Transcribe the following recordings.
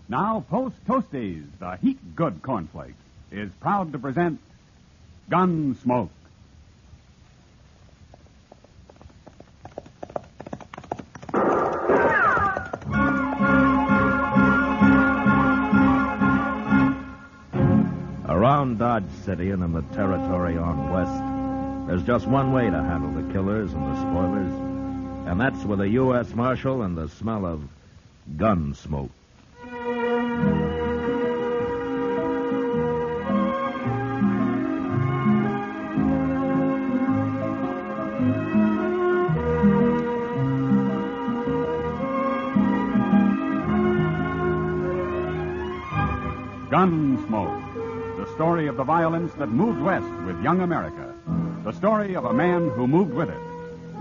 Now, Post Toasties, the heat good cornflakes, is proud to present Gunsmoke. Around Dodge City and in the territory on west, there's just one way to handle the killers and the spoilers, and that's with a U.S. Marshal and the smell of gun smoke. Gunsmoke, the story of the violence that moved west with young America. The story of a man who moved with it.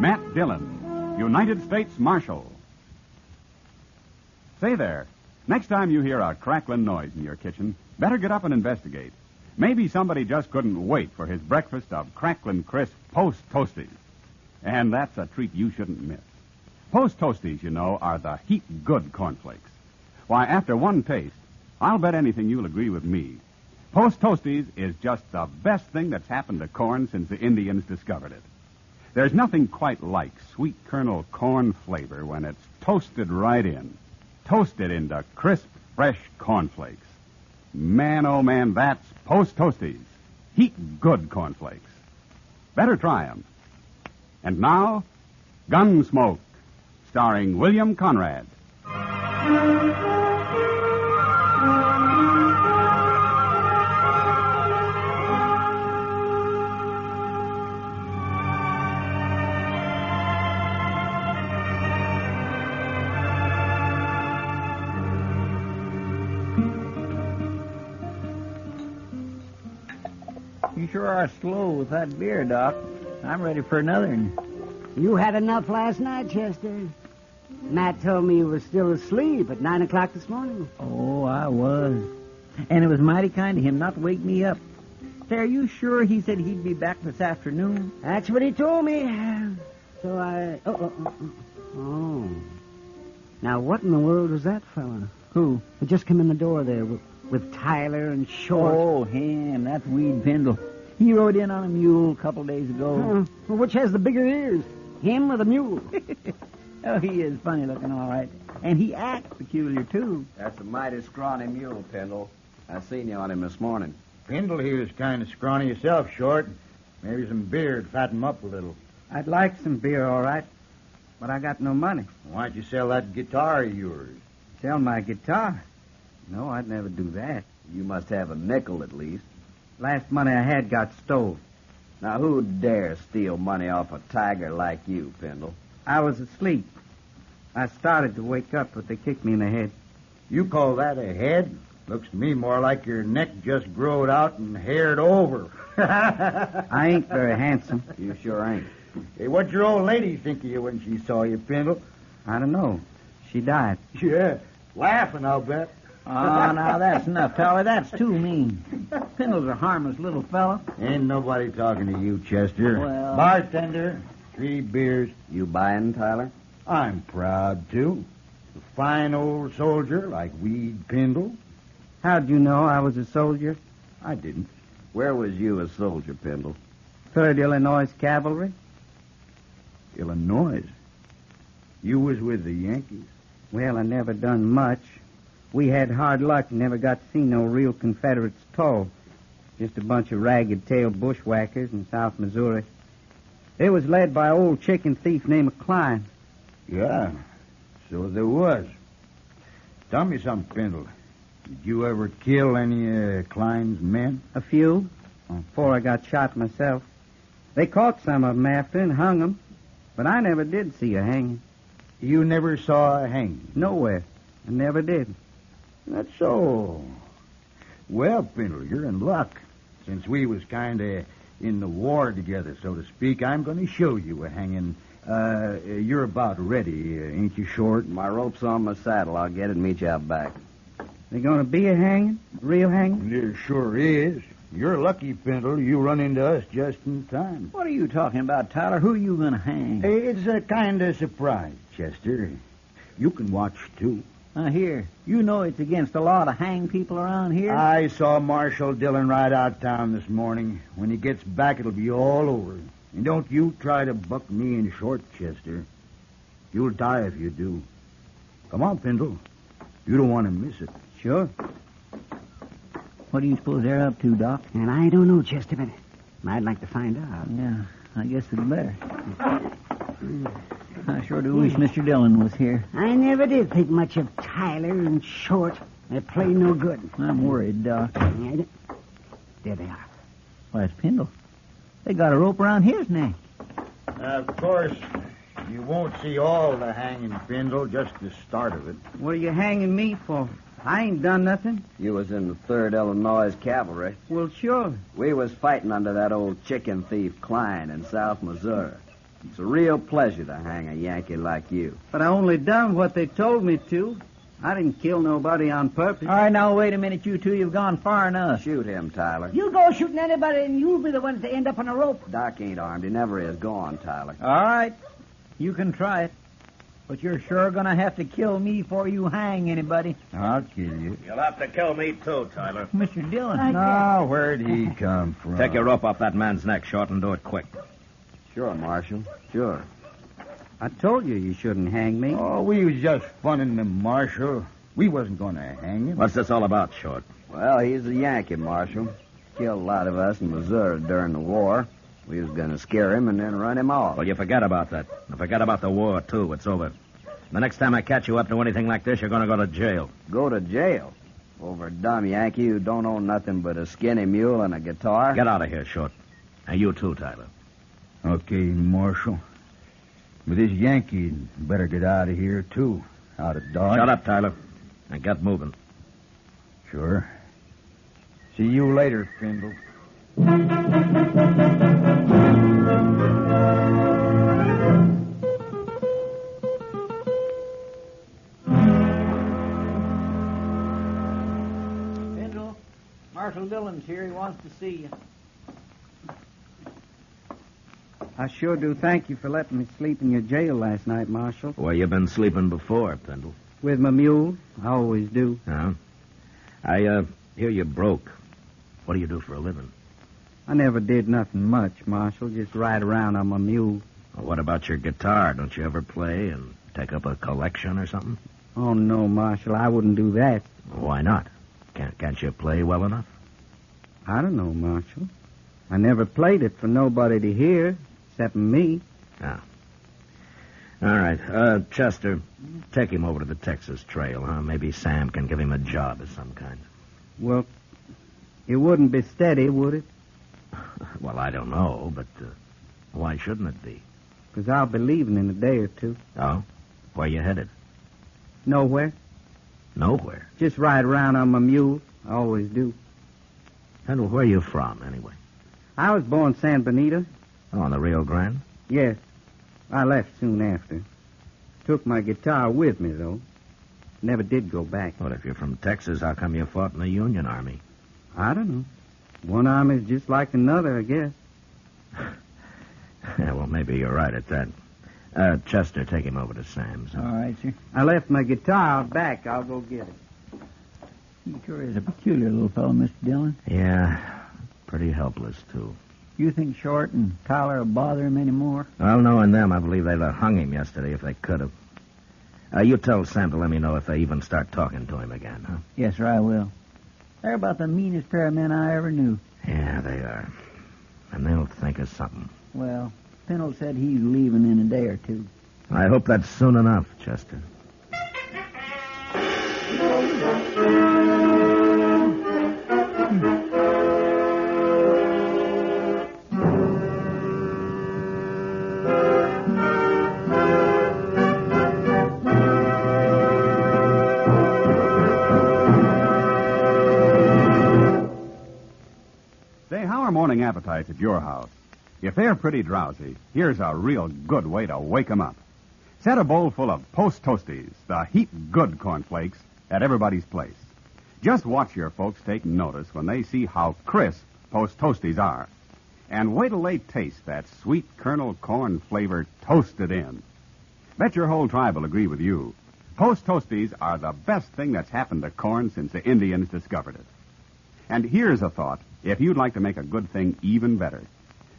Matt Dillon, United States Marshal. Say there, next time you hear a crackling noise in your kitchen, better get up and investigate. Maybe somebody just couldn't wait for his breakfast of crackling crisp Post Toasties. And that's a treat you shouldn't miss. Post Toasties, you know, are the heat good cornflakes. Why, after one taste, I'll bet anything you'll agree with me. Post Toasties is just the best thing that's happened to corn since the Indians discovered it. There's nothing quite like sweet kernel corn flavor when it's toasted right in. Toasted into crisp, fresh cornflakes. Man, oh man, that's Post Toasties. Heat good cornflakes. Better try 'em. And now, Gunsmoke, starring William Conrad. You sure are slow with that beer, Doc. I'm ready for another. You had enough last night, Chester. Matt told me you were still asleep at 9 o'clock this morning. Oh, I was. And it was mighty kind of him not to wake me up. Say, are you sure he said he'd be back this afternoon? That's what he told me. So I... Oh. Now, what in the world was that fella? Who? He just come in the door there with Tyler and Short. Oh, him. That's Weed Pendle. He rode in on a mule a couple days ago. Well, which has the bigger ears, him or the mule? Oh, he is funny looking, all right. And he acts peculiar, too. That's a mighty scrawny mule, Pendle. I seen you on him this morning. Pendle, he was kind of scrawny yourself, Short. Maybe some beer to fatten him up a little. I'd like some beer, all right, but I got no money. Why don't you sell that guitar of yours? Sell my guitar? No, I'd never do that. You must have a nickel at least. Last money I had got stole. Now, who'd dare steal money off a tiger like you, Pendle? I was asleep. I started to wake up, but they kicked me in the head. You call that a head? Looks to me more like your neck just growed out and haired over. I ain't very handsome. You sure ain't. Hey, what'd your old lady think of you when she saw you, Pendle? I don't know. She died. Yeah, laughing, I'll bet. Oh, now that's enough, Tyler. That's too mean. Pendle's a harmless little fella. Ain't nobody talking to you, Chester. Well... Bartender, 3 beers. You buying, Tyler? I'm proud to. A fine old soldier like Weed Pendle. How'd you know I was a soldier? I didn't. Where was you a soldier, Pendle? 3rd Illinois Cavalry. Illinois? You was with the Yankees? Well, I never done much. We had hard luck and never got to see no real Confederates at all. Just a bunch of ragged-tailed bushwhackers in South Missouri. They was led by an old chicken thief named Klein. Yeah, so there was. Tell me something, Pendle. Did you ever kill any Klein's men? A few, before I got shot myself. They caught some of them after and hung them, but I never did see a hanging. You never saw a hanging? Nowhere. I never did. That's so. Well, Pendle, you're in luck. Since we was kind of in the war together, so to speak, I'm going to show you a hanging. You're about ready, ain't you, Short? My rope's on my saddle. I'll get it and meet you out back. There going to be a hanging? A real hanging? There sure is. You're lucky, Pendle. You run into us just in time. What are you talking about, Tyler? Who are you going to hang? It's a kind of surprise, Chester. You can watch, too. Here, you know it's against the law to hang people around here? I saw Marshal Dillon ride out town this morning. When he gets back, it'll be all over. And don't you try to buck me in short, Chester. You'll die if you do. Come on, Pendle. You don't want to miss it. Sure. What do you suppose they're up to, Doc? And I don't know, Chesterton. I'd like to find out. Yeah, I guess it's better. I sure do wish Mr. Dillon was here. I never did think much of Tyler and Short. They play no good. I'm worried, Doc. There they are. Why, it's Pendle. They got a rope around his neck. Of course, you won't see all the hanging, Pendle, just the start of it. What are you hanging me for? I ain't done nothing. You was in the 3rd Illinois Cavalry. Well, sure. We was fighting under that old chicken thief Klein in South Missouri. It's a real pleasure to hang a Yankee like you. But I only done what they told me to. I didn't kill nobody on purpose. All right, now, wait a minute, you two. You've gone far enough. Shoot him, Tyler. You go shooting anybody, and you'll be the ones to end up on a rope. Doc ain't armed. He never is. Go on, Tyler. All right. You can try it. But you're sure going to have to kill me before you hang anybody. I'll kill you. You'll have to kill me, too, Tyler. Mr. Dillon. Now, where'd he come from? Take your rope off that man's neck, Short, and do it quick. Sure, Marshal. Sure. I told you shouldn't hang me. Oh, we was just funning the Marshal. We wasn't going to hang him. What's this all about, Short? Well, he's a Yankee, Marshal. Killed a lot of us in Missouri during the war. We was going to scare him and then run him off. Well, you forget about that. And forget about the war, too. It's over. The next time I catch you up to anything like this, you're going to go to jail. Go to jail? Over a dumb Yankee who don't own nothing but a skinny mule and a guitar? Get out of here, Short. And you, too, Tyler. Okay, Marshal. But this Yankee better get out of here, too. Out of Dodge. Shut up, Tyler. And get moving. Sure. See you later, Pendle. Pendle, Marshal Dillon's here. He wants to see you. I sure do thank you for letting me sleep in your jail last night, Marshal. Where you been sleeping before, Pendle? With my mule. I always do. Yeah. I hear you broke. What do you do for a living? I never did nothing much, Marshal. Just ride around on my mule. Well, what about your guitar? Don't you ever play and take up a collection or something? Oh, no, Marshal. I wouldn't do that. Why not? Can't you play well enough? I don't know, Marshal. I never played it for nobody to hear, except me. Yeah. All right. Chester, take him over to the Texas Trail, huh? Maybe Sam can give him a job of some kind. Well, it wouldn't be steady, would it? Well, I don't know, but why shouldn't it be? Because I'll be leaving in a day or two. Oh? Where you headed? Nowhere. Nowhere. Just ride around on my mule. I always do. And where are you from, anyway? I was born San Benito. Oh, on the Rio Grande? Yes. I left soon after. Took my guitar with me, though. Never did go back. Well, if you're from Texas, how come you fought in the Union Army? I don't know. One army's just like another, I guess. Yeah, well, maybe you're right at that. Chester, take him over to Sam's. All right, sir. I left my guitar out back. I'll go get it. He sure is a peculiar little fellow, Mr. Dillon. Yeah, pretty helpless, too. You think Short and Tyler will bother him anymore? Well, knowing them, I believe they'd have hung him yesterday if they could have. You tell Sam to let me know if they even start talking to him again, huh? Yes, sir, I will. They're about the meanest pair of men I ever knew. Yeah, they are. And they'll think of something. Well, Pendle said he's leaving in a day or two. I hope that's soon enough, Chester. Say, how are morning appetites at your house? If they're pretty drowsy, here's a real good way to wake 'em up. Set a bowl full of Post Toasties, the heap-good cornflakes, at everybody's place. Just watch your folks take notice when they see how crisp Post Toasties are. And wait till they taste that sweet kernel corn flavor toasted in. Bet your whole tribe will agree with you. Post Toasties are the best thing that's happened to corn since the Indians discovered it. And here's a thought, if you'd like to make a good thing even better.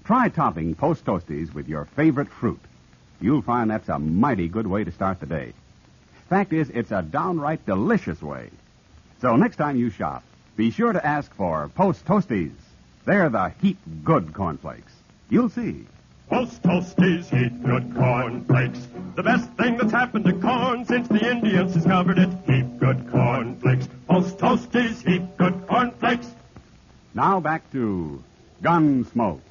Try topping Post Toasties with your favorite fruit. You'll find that's a mighty good way to start the day. Fact is, it's a downright delicious way. So next time you shop, be sure to ask for Post Toasties. They're the heat-good cornflakes. You'll see. Post Toasties, heat good cornflakes. The best thing that's happened to corn since the Indians discovered it. Heat good cornflakes. Post Toasties, heat good cornflakes. Now back to Gunsmoke.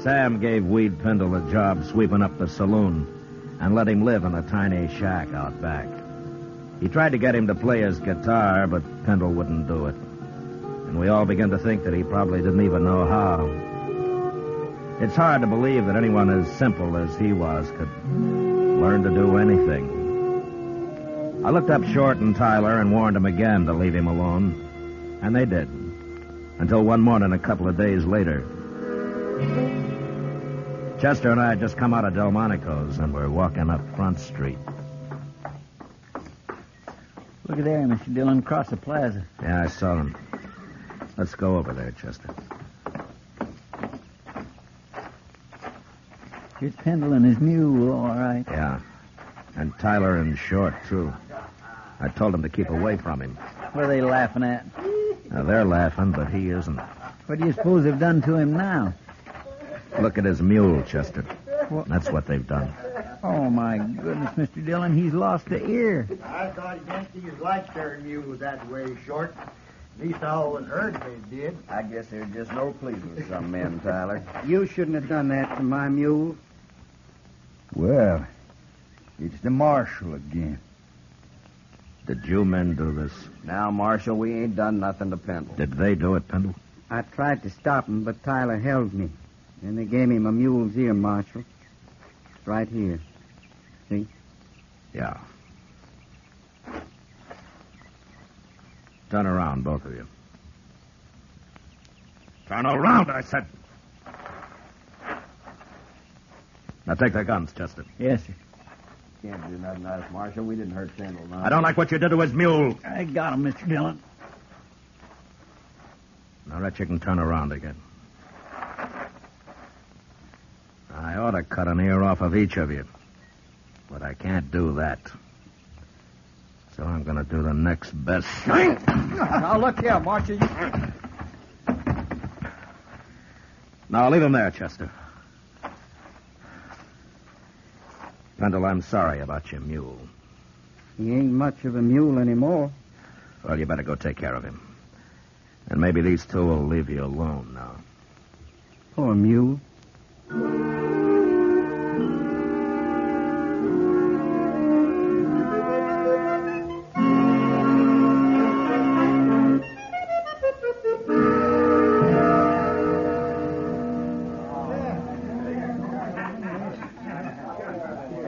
Sam gave Weed Pendle a job sweeping up the saloon and let him live in a tiny shack out back. He tried to get him to play his guitar, but Pendle wouldn't do it. And we all began to think that he probably didn't even know how. It's hard to believe that anyone as simple as he was could learn to do anything. I looked up Short and Tyler and warned them again to leave him alone. And they did. Until one morning a couple of days later. Chester and I had just come out of Delmonico's and we're walking up Front Street. Look at there, Mr. Dillon, across the plaza. Yeah, I saw him. Let's go over there, Chester. Here's Pendle and his mule, all right. Yeah. And Tyler and Short, too. I told them to keep away from him. What are they laughing at? Now, they're laughing, but he isn't. What do you suppose they've done to him now? Look at his mule, Chester. What? That's what they've done. Oh, my goodness, Mr. Dillon, he's lost the ear. I thought Yankees liked their mules that way, Short. At least I always heard they did. I guess there's just no pleasing some men, Tyler. You shouldn't have done that to my mule. Well, it's the Marshal again. Did you men do this? Now, Marshal, we ain't done nothing to Pendle. Did they do it, Pendle? I tried to stop him, but Tyler held me. Then they gave him a mule's ear, Marshal. It's right here. See? Yeah. Turn around, both of you. Turn around, I said. Now take their guns, Chester. Yes, sir. Can't do nothing to us, Marshal. We didn't hurt Pendle, no. I don't like what you did to his mule. I got him, Mr. Dillon. Now that you can turn around again. I ought to cut an ear off of each of you. But I can't do that. So I'm going to do the next best thing. Now, look here, Marshal. Now, leave him there, Chester. Pendle, I'm sorry about your mule. He ain't much of a mule anymore. Well, you better go take care of him. And maybe these two will leave you alone now. Poor mule.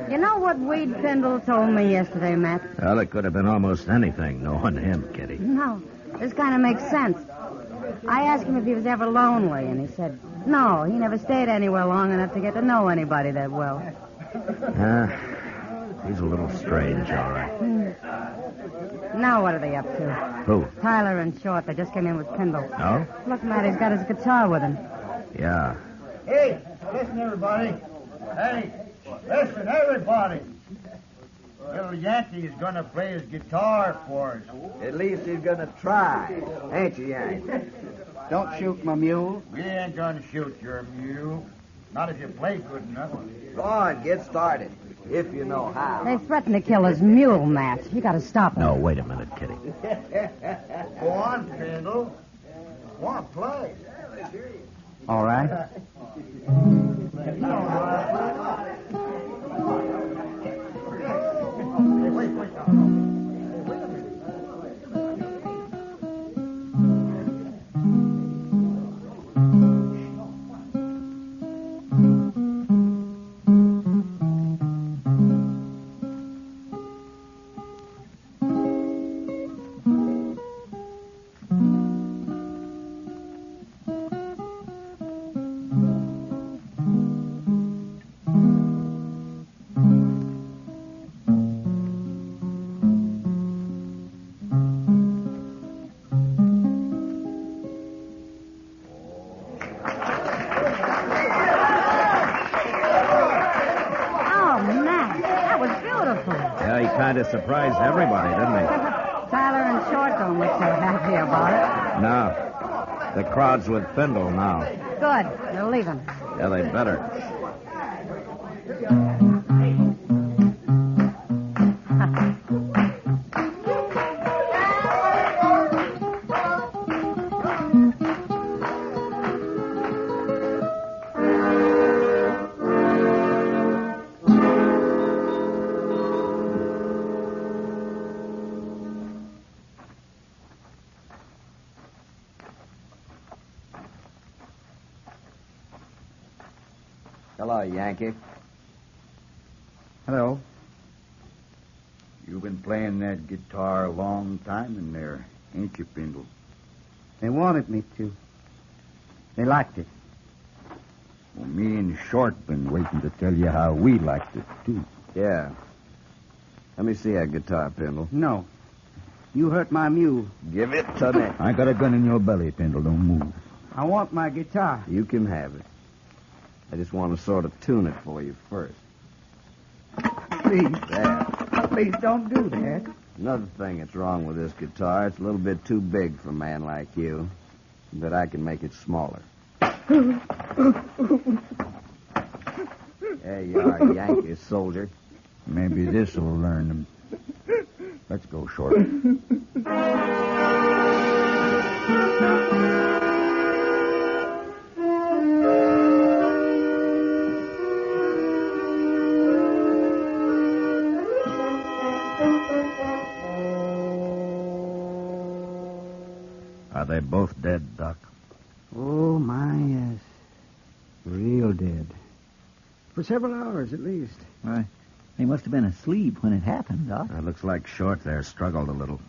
You know what Wade Pendle told me yesterday, Matt? Well, it could have been almost anything, knowing him, Kitty. No, this kind of makes sense. I asked him if he was ever lonely, and he said, no, he never stayed anywhere long enough to get to know anybody that well. He's a little strange, all right. Now what are they up to? Who? Tyler and Short, they just came in with Pendle. No? Look, Matt, he's got his guitar with him. Yeah. Hey, listen, everybody. Hey, listen, everybody. Little Yankee is going to play his guitar for us. At least he's gonna try. Ain't you, Yank? Don't shoot my mule. We ain't going to shoot your mule. Not if you play good enough. Go on, get started. If you know how. They threatened to kill his mule, Matt. You got to stop them. No, wait a minute, Kitty. Go on, Pendle. Go on, play. All right. kind of surprised everybody, didn't he? Tyler and Short don't look so happy about it. No. The crowd's with Bindle now. Good. They're leaving. Yeah, they better. Hello, Yankee. Hello. You've been playing that guitar a long time in there, ain't you, Bindle? They wanted me to. They liked it. Well, me and Short been waiting to tell you how we liked it, too. Yeah. Let me see that guitar, Pindle. No. You hurt my mule. Give it to me. I got a gun in your belly, Bindle. Don't move. I want my guitar. You can have it. I just want to sort of tune it for you first. Please. There. Please don't do that. Another thing that's wrong with this guitar, it's a little bit too big for a man like you. But I can make it smaller. There you are, Yankee soldier. Maybe this'll learn them. Let's go, Short. Are they both dead, Doc? Oh, my, yes. Real dead. For several hours, at least. Why, they must have been asleep when it happened, Doc. It looks like Short there struggled a little.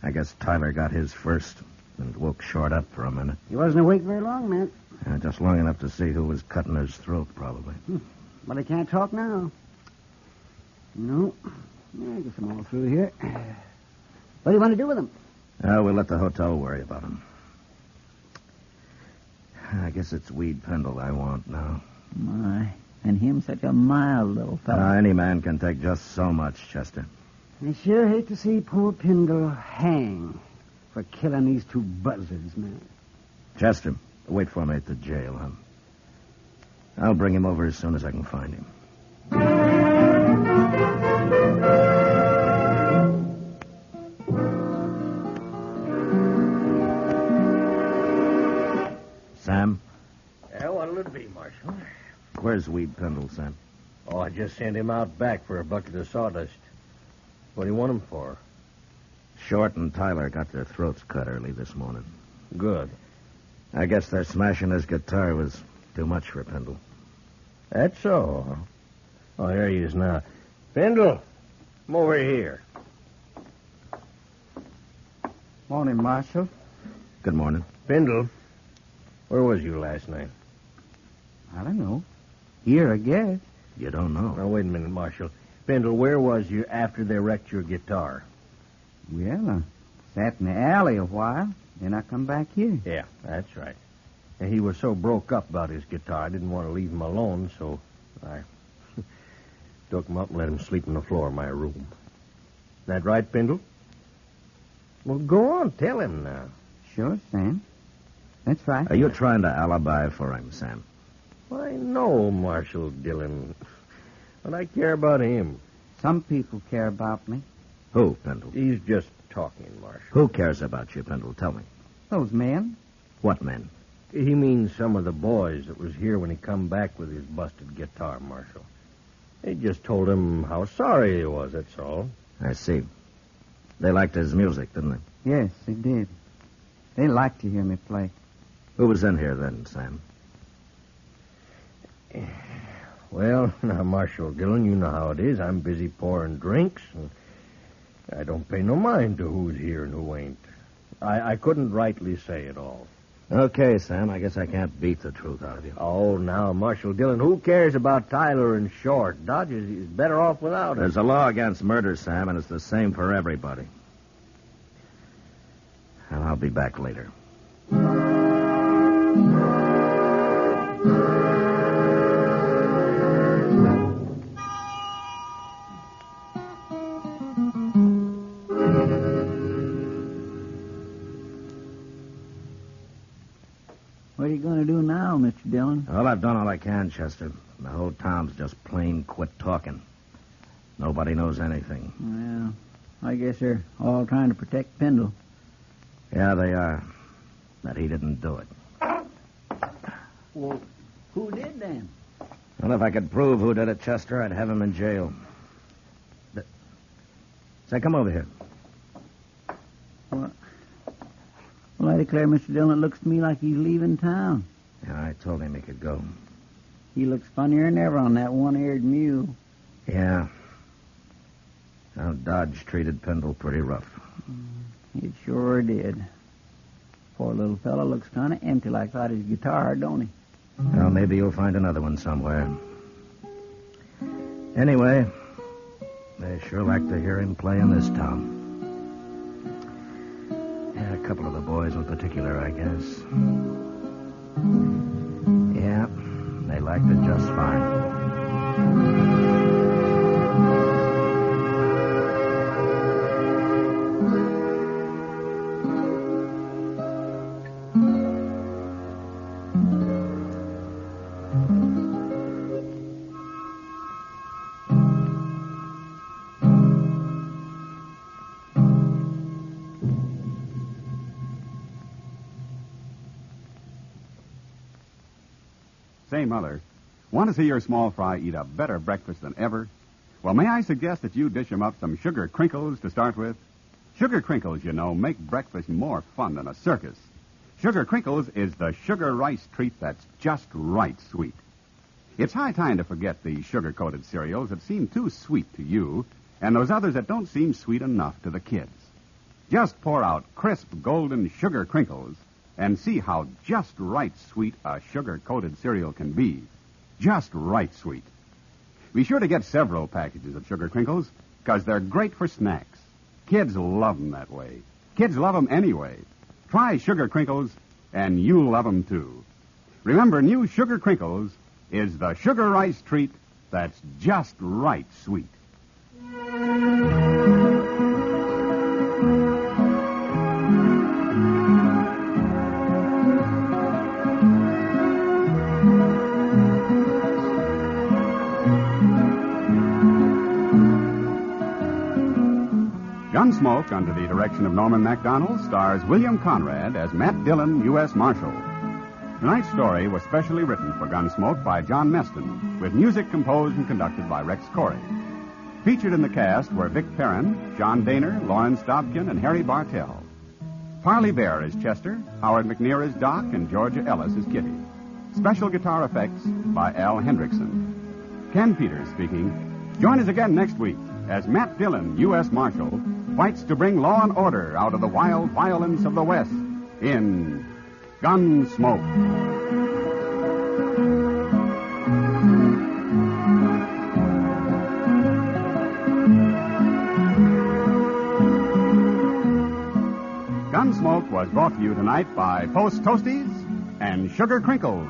I guess Tyler got his first and woke Short up for a minute. He wasn't awake very long, Matt. Just long enough to see who was cutting his throat, probably. But he can't talk now. No. I guess I'm all through here. What do you want to do with him? We'll let the hotel worry about him. I guess it's Weed Pendle I want now. My, and him such a mild little fellow. Any man can take just so much, Chester. I sure hate to see poor Pindle hang for killing these two buzzards, man. Chester, wait for me at the jail, huh? I'll bring him over as soon as I can find him. Sam? Yeah, what'll it be, Marshal? Where's Weed Pendle, Sam? Oh, I just sent him out back for a bucket of sawdust. What do you want him for? Short and Tyler got their throats cut early this morning. Good. I guess their smashing his guitar was too much for Pendle. That's so, huh? Oh, there he is now. Pendle, come over here. Morning, Marshal. Good morning. Pendle, where was you last night? I don't know. Here, I guess. You don't know. Now, wait a minute, Marshal. Pendle, where was you after they wrecked your guitar? Well, I sat in the alley a while, then I come back here. Yeah, that's right. And he was so broke up about his guitar, I didn't want to leave him alone, so I took him up and let him sleep on the floor of my room. That right, Pendle? Well, go on, tell him now. Sure, Sam. That's right. Are you trying to alibi for him, Sam? I know, Marshal Dillon. But I care about him. Some people care about me. Who, Pendle? He's just talking, Marshal. Who cares about you, Pendle? Tell me. Those men. What men? He means some of the boys that was here when he come back with his busted guitar, Marshal. They just told him how sorry he was, that's all. I see. They liked his music, didn't they? Yes, they did. They liked to hear me play. Who was in here then, Sam? Well, now, Marshal Dillon, you know how it is. I'm busy pouring drinks, and I don't pay no mind to who's here and who ain't. I couldn't rightly say it all. Okay, Sam, I guess I can't beat the truth out of you. Oh, now, Marshal Dillon, who cares about Tyler and Short? Dodge is better off without it. There's a law against murder, Sam, and it's the same for everybody. And I'll be back later. What are you going to do now, Mr. Dillon? Well, I've done all I can, Chester. The whole town's just plain quit talking. Nobody knows anything. Well, I guess they're all trying to protect Pendle. Yeah, they are. That he didn't do it. Well, who did then? Well, if I could prove who did it, Chester, I'd have him in jail. Say, come over here. Well, I declare, Mr. Dillon, it looks to me like he's leaving town. Yeah, I told him he could go. He looks funnier than ever on that one-eared mule. Yeah. Now, Dodge treated Pendle pretty rough. It sure did. Poor little fellow looks kind of empty like that his guitar, don't he? Well, maybe you'll find another one somewhere. Anyway, they sure like to hear him play in this town. Yeah, a couple of the boys in particular, I guess. Yeah, they liked it just fine. Say, Mother, want to see your small fry eat a better breakfast than ever? Well, may I suggest that you dish him up some sugar crinkles to start with? Sugar crinkles, you know, make breakfast more fun than a circus. Sugar crinkles is the sugar rice treat that's just right sweet. It's high time to forget the sugar-coated cereals that seem too sweet to you and those others that don't seem sweet enough to the kids. Just pour out crisp golden sugar crinkles and see how just right sweet a sugar-coated cereal can be. Just right sweet. Be sure to get several packages of sugar crinkles, because they're great for snacks. Kids love them that way. Kids love them anyway. Try sugar crinkles, and you'll love them too. Remember, new sugar crinkles is the sugar rice treat that's just right sweet. Gunsmoke, under the direction of Norman MacDonald, stars William Conrad as Matt Dillon, U.S. Marshal. Tonight's story was specially written for Gunsmoke by John Meston, with music composed and conducted by Rex Corey. Featured in the cast were Vic Perrin, John Daner, Lawrence Dobkin, and Harry Bartell. Parley Bear is Chester, Howard McNear is Doc, and Georgia Ellis is Kitty. Special guitar effects by Al Hendrickson. Ken Peters speaking. Join us again next week as Matt Dillon, U.S. Marshal, fights to bring law and order out of the wild violence of the West in Gunsmoke. Gunsmoke was brought to you tonight by Post Toasties and Sugar Crinkles.